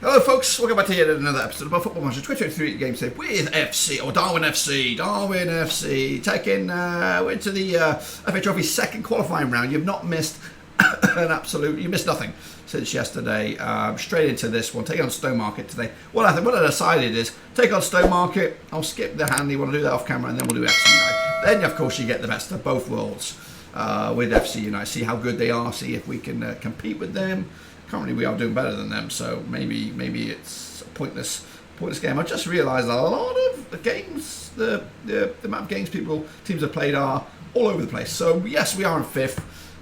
Hello folks, welcome back to yet another episode of our Football Manager 2023 game save with FC, or Darwen FC. Darwen FC taking, we're into the FA Trophy second qualifying round. You've not missed you missed nothing since yesterday. Straight into this one, take on Stowmarket today. What I decided is, take on Stowmarket, I'll skip the Hanley, want to do that off camera, and then we'll do FC United. Then of course you get the best of both worlds with FC United, see how good they are, see if we can compete with them. Currently we are doing better than them, so maybe it's a pointless game. I just realised that a lot of the games, the amount of games teams have played are all over the place. So yes, we are in fifth,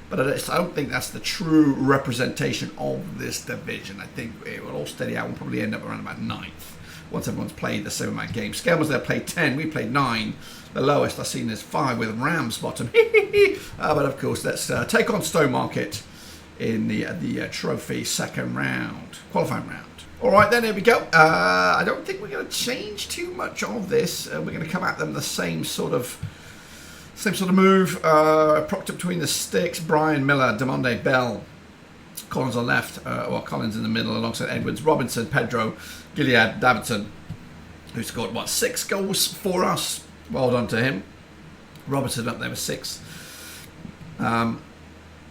but I don't think that's the true representation of this division. I think it will all steady out and probably end up around about ninth once everyone's played the same amount of games. Skelmers there played 10, we played 9. The lowest I've seen is 5 with Rams bottom. But of course, let's take on Stowmarket in the trophy second round, qualifying round. All right, then here we go. I don't think we're going to change too much of this. We're going to come at them the same sort of move. Propped up between the sticks. Brian, Miller, Demonde, Bell, Collins on left. Collins in the middle alongside Edwards, Robinson, Pedro, Gilead, Davidson, who scored 6 goals for us. Well done to him. Robinson up there with 6.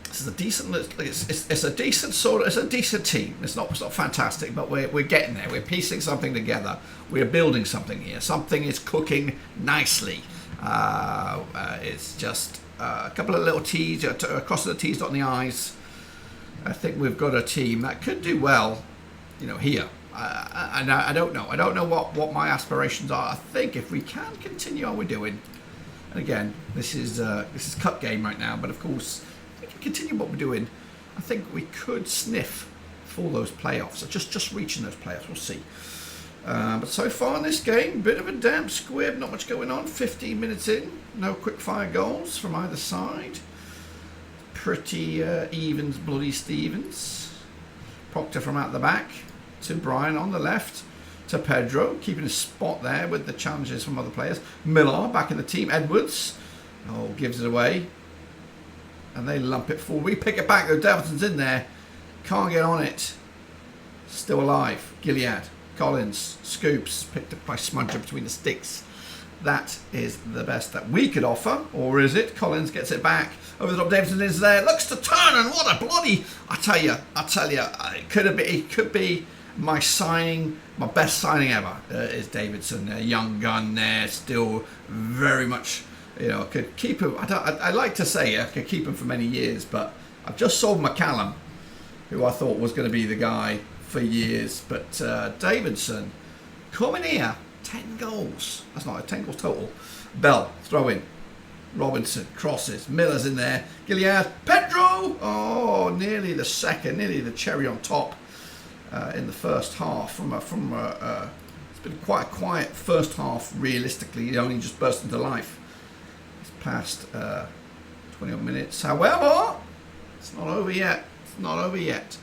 This is a decent. It's a decent team. It's not fantastic, but we're getting there. We're piecing something together. We're building something here. Something is cooking nicely. It's just a couple of little T's, crossing the T's, dotting the I's. I think we've got a team that could do well, here. And I don't know. I don't know what my aspirations are. I think if we can continue how we're doing, and again, this is cup game right now, but of course, continue what we're doing, I think we could sniff for those playoffs. Just reaching those playoffs, we'll see. But so far in this game, bit of a damp squib, not much going on. 15 minutes in, no quick fire goals from either side. Pretty evens, bloody Stevens. Proctor from out the back to Brian on the left to Pedro, keeping his spot there with the challenges from other players. Miller back in the team. Edwards, gives it away. And they lump it forward. We pick it back though. Davidson's in there. Can't get on it. Still alive. Gilead. Collins. Scoops. Picked up by Smudger between the sticks. That is the best that we could offer. Or is it? Collins gets it back. Over the top. Davidson is there. Looks to turn. And what a bloody... I tell you. It could be my signing. My best signing ever is Davidson. A young gun there. Still very much... I could keep him. I like to say I could keep him for many years, but I've just sold McCallum, who I thought was going to be the guy for years. But Davidson, coming here, 10 goals. That's not 10 goals total. Bell, throw in. Robinson, crosses. Miller's in there. Gilead, Pedro. Oh, nearly the second, nearly the cherry on top in the first half. It's been quite a quiet first half. Realistically, he only just burst into life. Past 20 minutes. However, it's not over yet. It's not over yet.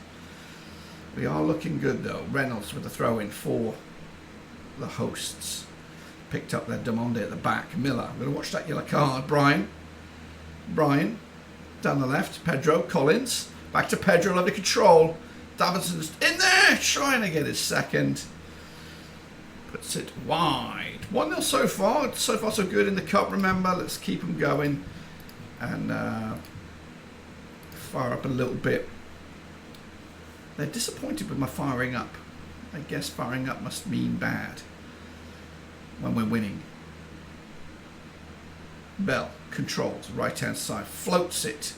We are looking good though. Reynolds with the throw in for the hosts. Picked up their Demonde at the back. Miller. I'm going to watch that yellow card. Brian. Down the left. Pedro. Collins. Back to Pedro. Lovely control. Davidson's in there. Trying to get his second. Puts it wide. 1-0 so far. So far so good in the cup. Remember, let's keep them going and fire up a little bit. They're disappointed with my firing up. I guess firing up must mean bad when we're winning. Bell controls right hand side, floats it,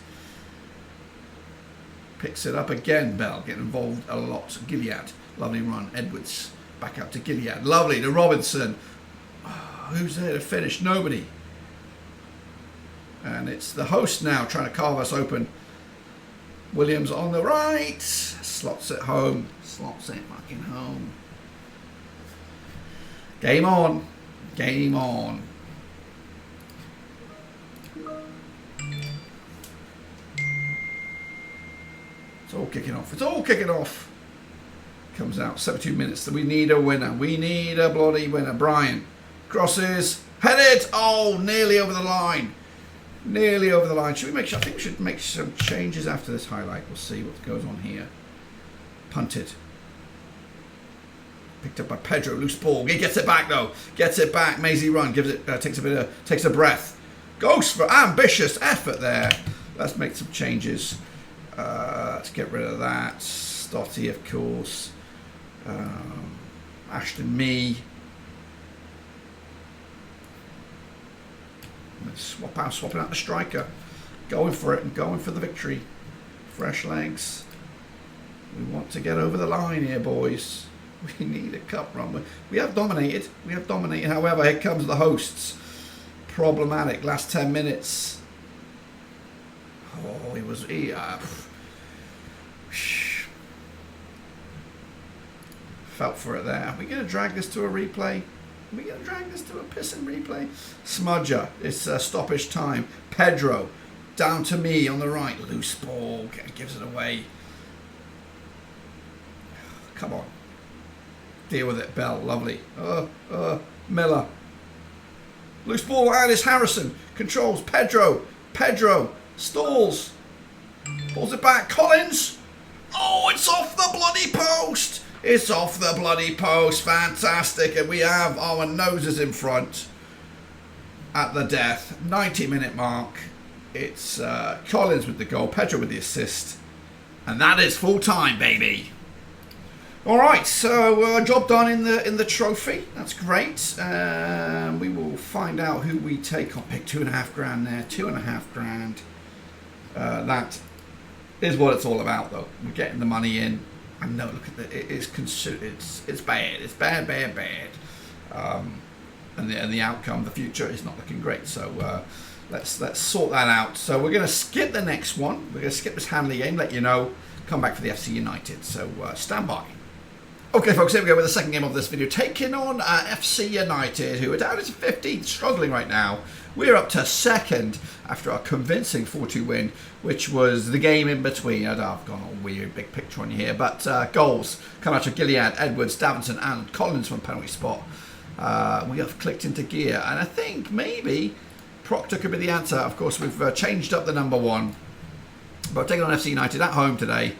picks it up again. Bell getting involved a lot. Gilead, lovely run. Edwards. Back up to Gilead. Lovely to Robinson. Oh, who's there to finish? Nobody. And it's the host now trying to carve us open. Williams on the right. Slots it home. Slots it fucking home. Game on. Game on. It's all kicking off. It's all kicking off. Comes out 72 minutes. So we need a winner. We need a bloody winner. Brian crosses, headed. Oh, nearly over the line. Nearly over the line. Should we make? I think we should make some changes after this highlight. We'll see what goes on here. Punted. Picked up by Pedro, loose ball. He gets it back though. Gets it back. Maisie run. Gives it. Takes a breath. Goes for ambitious effort there. Let's make some changes. Let's get rid of that. Stotty, of course. Ashton Mee. Swapping out the striker. Going for it and going for the victory. Fresh legs. We want to get over the line here, boys. We need a cup run. We have dominated. We have dominated. However, here comes the hosts. Problematic. Last 10 minutes. Oh, felt for it there. Are we going to drag this to a replay? Are we going to drag this to a pissing replay? Smudger. It's stoppage time. Pedro. Down to me on the right. Loose ball. Gives it away. Come on. Deal with it, Bell. Lovely. Miller. Loose ball, and it's Harrison. Controls. Pedro. Stalls. Pulls it back. Collins. Oh, it's off the bloody post. It's off the bloody post. Fantastic. And we have our noses in front at the death. 90-minute mark. It's Collins with the goal. Pedro with the assist. And that is full time, baby. All right, so job done in the trophy. That's great. We will find out who we take on. Pick $2,500 there. $2,500. That is what it's all about, though. We're getting the money in. And no, look at it. It's bad. It's bad. And the outcome, the future is not looking great. So let's sort that out. So we're going to skip the next one. We're going to skip this Hanley game. Let you know. Come back for the FC United. So stand by. Okay, folks, here we go with the second game of this video. Taking on FC United, who are down to 15th, struggling right now. We're up to second after our convincing 4-2 win, which was the game in between. I've gone all weird, big picture on you here. But goals come out of Gilead, Edwards, Davinson, and Collins from penalty spot. We have clicked into gear. And I think maybe Proctor could be the answer. Of course, we've changed up the number one. But taking on FC United at home today.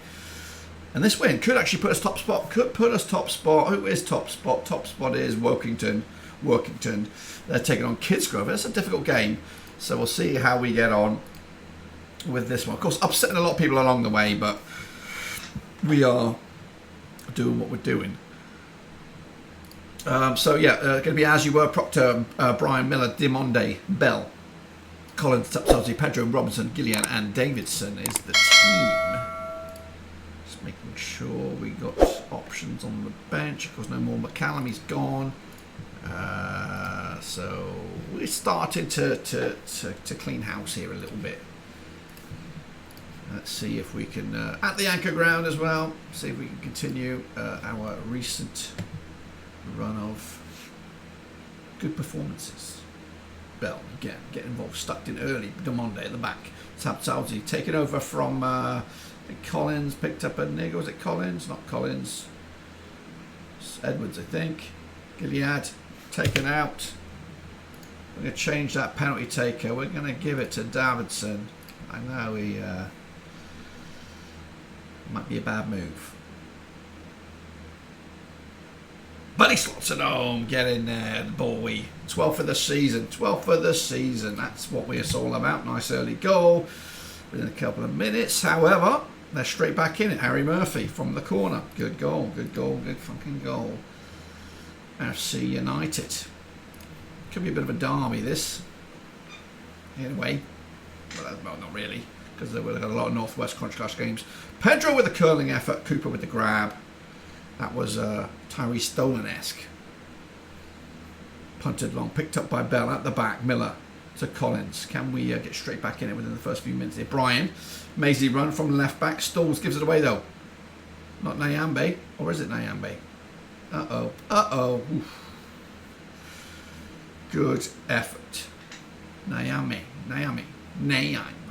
And this win could actually put us top spot. Could put us top spot. Who is top spot? Top spot is Workington. They're taking on Kidsgrove. It's a difficult game. So we'll see how we get on with this one. Of course, upsetting a lot of people along the way. But we are doing what we're doing. So yeah, going to be as you were. Proctor, Brian Miller, Dimonde, Bell, Collins, Tapsozzi, Pedro, Robinson, Gillian and Davidson is the team. Making sure we got options on the bench. Of course, no more McCallum. He's gone. So we started to clean house here a little bit. Let's see if we can at the anchor ground as well. See if we can continue our recent run of good performances. Bell again, get involved, stuck in early. Demonde at the back. Tapsauzi taking over from. Collins picked up a nigger. Was it Collins? Not Collins. It's Edwards, I think. Gilead taken out. We're going to change that penalty taker. We're going to give it to Davidson. I know he might be a bad move. But he slots it home. Get in there, the boy. 12 for the season. 12 for the season. That's what we're all about. Nice early goal within a couple of minutes. However, they're straight back in it. Harry Murphy from the corner. Good goal, good fucking goal. FC United. Could be a bit of a derby, this. In a way. Well, not really, because there were a lot of Northwest Crunch Clash games. Pedro with a curling effort. Cooper with the grab. That was Tyree Stolen-esque. Punted long. Picked up by Bell at the back. Miller to Collins. Can we get straight back in it within the first few minutes here? Brian. Maisie run from left back. Stalls gives it away though. Not Nyambe. Or is it Nyambe? Uh-oh. Oof. Good effort. Naomi. I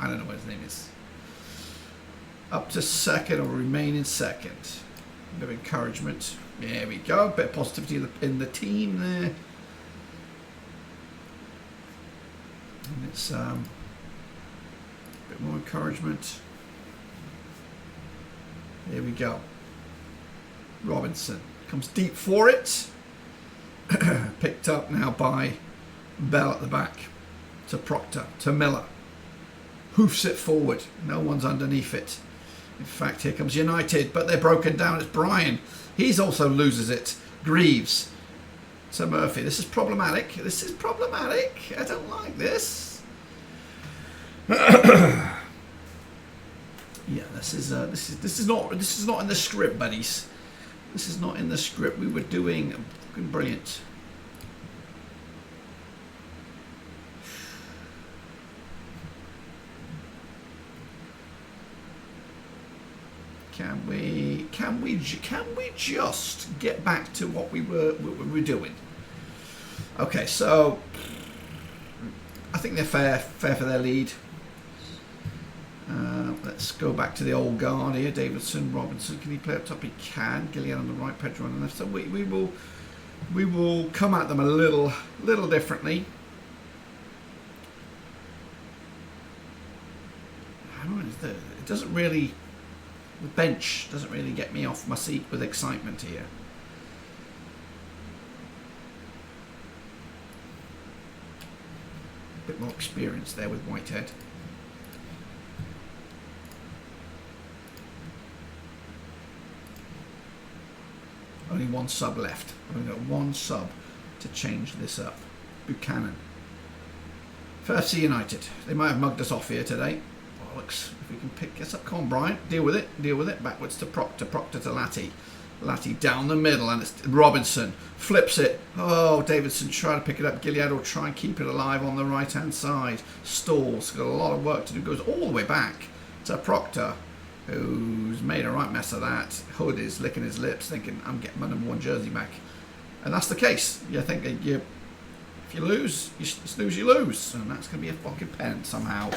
don't know what his name is. Up to second or remain in second. A bit of encouragement. There we go. A bit of positivity in the team there. And it's a bit more encouragement. Here we go. Robinson Comes deep for it. Picked up now by Bell at the back. To Proctor. To Miller. Hoofs it forward. No one's underneath it. In fact, here comes United, but they're broken down. It's Brian. He's also loses it. Greaves. To Murphy. This is problematic. This is problematic. I don't like this. Yeah, this is not in the script, buddies. This is not in the script. We were doing fucking brilliant. Can we just get back to what we were doing? Okay, so I think they're fair for their lead. Let's go back to the old guard here. Davidson, Robinson. Can he play up top? He can. Gillian on the right, Pedro on the left. So we will come at them a little differently. I don't know, it doesn't really. The bench doesn't really get me off my seat with excitement here. A bit more experience there with Whitehead. Only one sub left. I've only got one sub to change this up. Buchanan. For FC United. They might have mugged us off here today. Bollocks. If we can pick this up. Come on, Brian. Deal with it. Deal with it. Backwards to Proctor. Proctor to Latty. Latty down the middle. And it's Robinson. Flips it. Oh, Davidson trying to pick it up. Gilead will try and keep it alive on the right-hand side. Stalls. Got a lot of work to do. Goes all the way back to Proctor, who's made a right mess of that. Hood is licking his lips, thinking, I'm getting my #1 jersey back. And that's the case. You think if you lose, you snooze, you lose. And that's going to be a fucking pen somehow.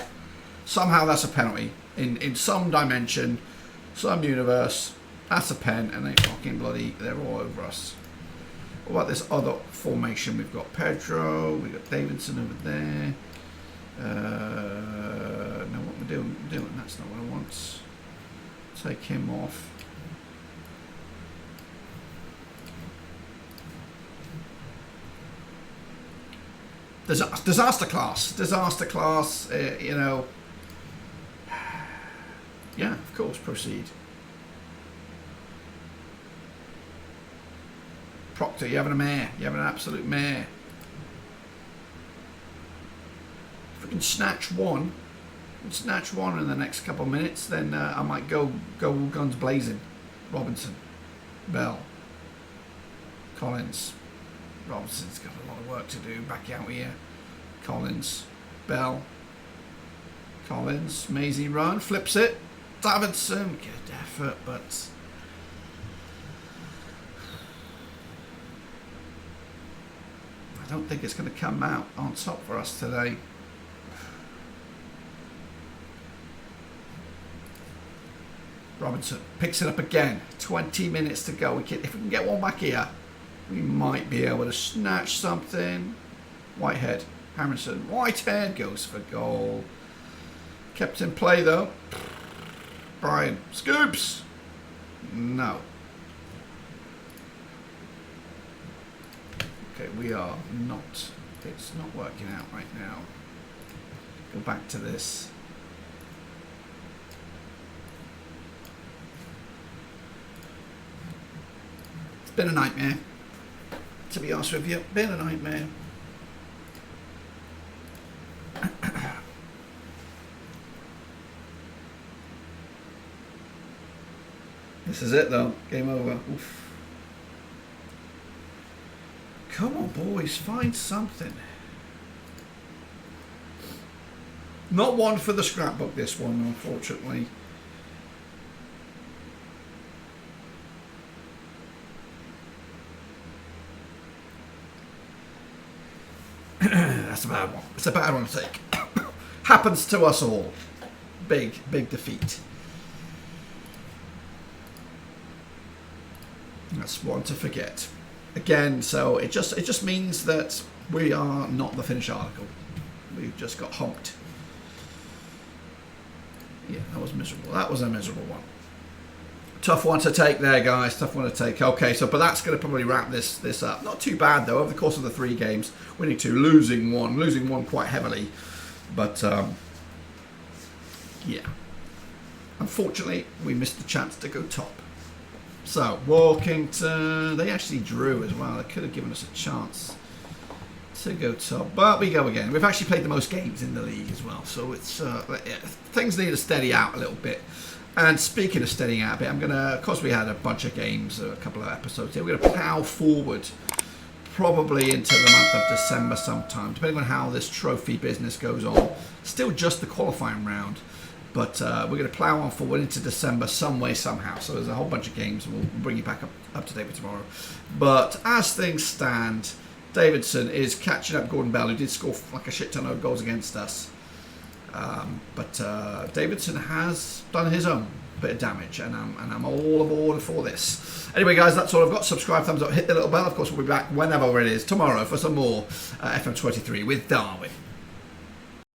Somehow that's a penalty. In some dimension, some universe, that's a pen, and they fucking bloody, they're all over us. What about this other formation? We've got Pedro, we've got Davidson over there. No, what we're doing, that's not what I want. Take him off. Disaster class, you know. Yeah, of course, proceed. Proctor, you're having a mare. You're having an absolute mare. If we can snatch one in the next couple of minutes, then I might go guns blazing. Robinson, Bell, Collins. Robinson's got a lot of work to do back out here. Collins, Bell, Collins, Maisie run, flips it. Davidson, good effort, but I don't think it's going to come out on top for us today. Robinson picks it up again. 20 minutes to go. If we can get one back here, we might be able to snatch something. Whitehead, Harrison. Whitehead goes for goal. Kept in play though. Brian, scoops. No. Okay, we are not. It's not working out right now. Go back to this. It's been a nightmare. To be honest with you, been a nightmare. This is it though. Game over. Oof. Come on, boys, find something. Not one for the scrapbook, this one, unfortunately. That's a bad one. It's a bad one to take. Happens to us all. Big defeat. That's one to forget. Again, so it just means that we are not the finished article. We've just got humped. Yeah, that was miserable. That was a miserable one. Tough one to take there, guys. Tough one to take. Okay, so but that's going to probably wrap this up. Not too bad though. Over the course of the 3 games, winning 2, losing one quite heavily. But yeah, unfortunately, we missed the chance to go top. So Walkington, they actually drew as well. They could have given us a chance to go top, but we go again. We've actually played the most games in the league as well, so it's things need to steady out a little bit. And speaking of steadying out a bit, I'm gonna, of course we had a bunch of games, a couple of episodes here, we're gonna plough forward probably into the month of December sometime, depending on how this trophy business goes on. Still just the qualifying round, but we're gonna plough on forward into December some way, somehow. So there's a whole bunch of games, and we'll bring you back up to date with tomorrow. But as things stand, Davidson is catching up Gordon Bell, who did score like a shit ton of goals against us. But Davidson has done his own bit of damage, and I'm all aboard for this. Anyway, guys, that's all I've got. Subscribe, thumbs up, hit the little bell. Of course, we'll be back whenever it is tomorrow for some more FM23 with Darwin.